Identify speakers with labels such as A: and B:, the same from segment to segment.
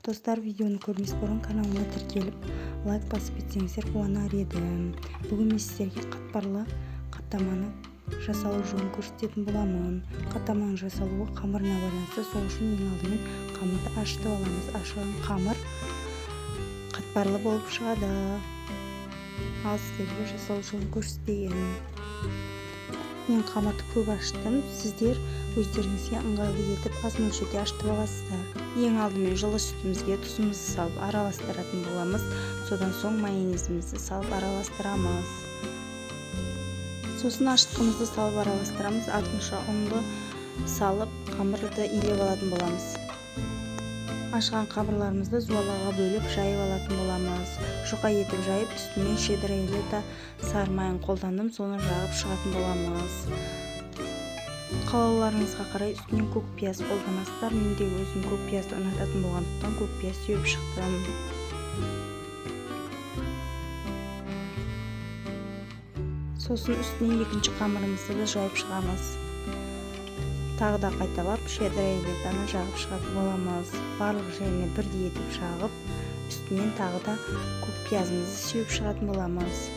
A: Достар, видеоны көрмес бұрын каналыма тіркеліп, лайк басып кетсеңіздер қуанар едім. Бүгін мен сіздерге қатпарлы қаттаманы жасалу жолын көрсететін боламын. Қаттаманың жасалуы қамырына байланысты, сол үшін ең алдымен қамырды ашытып аламыз. Ашыған қамыр қатпарлы болып шығады. Ал сіздерге жасалу жолын көрсетейін. Мен қамырды көп аштым. Сіздер өздеріңізге ыңғайлы етіп аз мөлшерде ашытып аласыздар. Ең алдымен жылы сүтімізге тұзымызды салып араластыратын боламыз. Содан соң майонезімізді салып араластырамыз. Сосын ашытқымызды салып араластырамыз. Артынша ұнды салып қамырды илеп алатын боламыз. Ашыған қамырларымызды зуалаға бөліп жайып алатын боламыз. Жұқа етіп жайып, үстіне шеддер элита сары майын қолдандым, соны жағып шығатын боламыз. Қалауларыңызға қарай үстінен көк пияз қолданасыздар. Мен де өзім көк пиязды ұнататын болғандықтан көк пияз сеуіп шықтым. Сосын үстінен екінші қамырымызды да жайып шығамыз. Тағы да қайталап шеддер элитаны жағып шығатын боламыз. Барлық жеріне бірдей етіп жағып, үстінен тағы да көк пиязымызды сеуіп шығатын боламыз.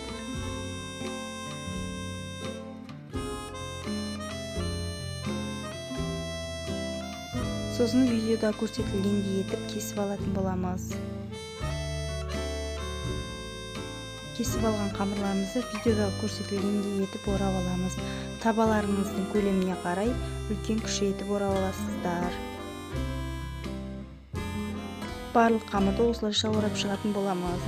A: Сосын видеода көрсетілгендей етіп кесіп алатын боламыз. Кесіп алған қамырларымызды видеода көрсетілгендей етіп орап аламыз. Табаларыңыздың көлеміне қарай үлкен кіші етіп орап аласыздар. Барлық қамырды осылайша орап шығатын боламыз.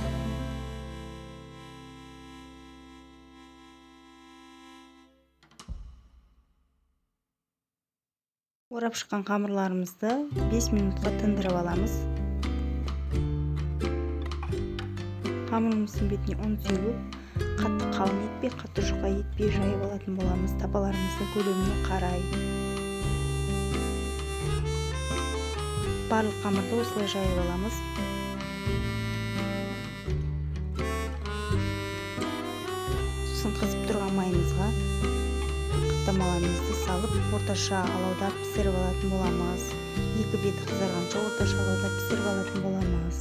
A: Орап шыққан қамырларымызды 5 минутқа тындырып аламыз. Қамырымыздың бетіне ұн сеуіп, қатты қалың етпей, қатты жұқа етпей жайып алатын боламыз. Табаларымыздың көлеміне қарай. Барлық қамырды осылай жайып аламыз. Сосын қызып тұрған майымызға қаттамаларымызды салып, орташа алауда пісіріп алатын боламыз. Екі беті қызарғанша орташа алауда пісіріп алатын боламыз.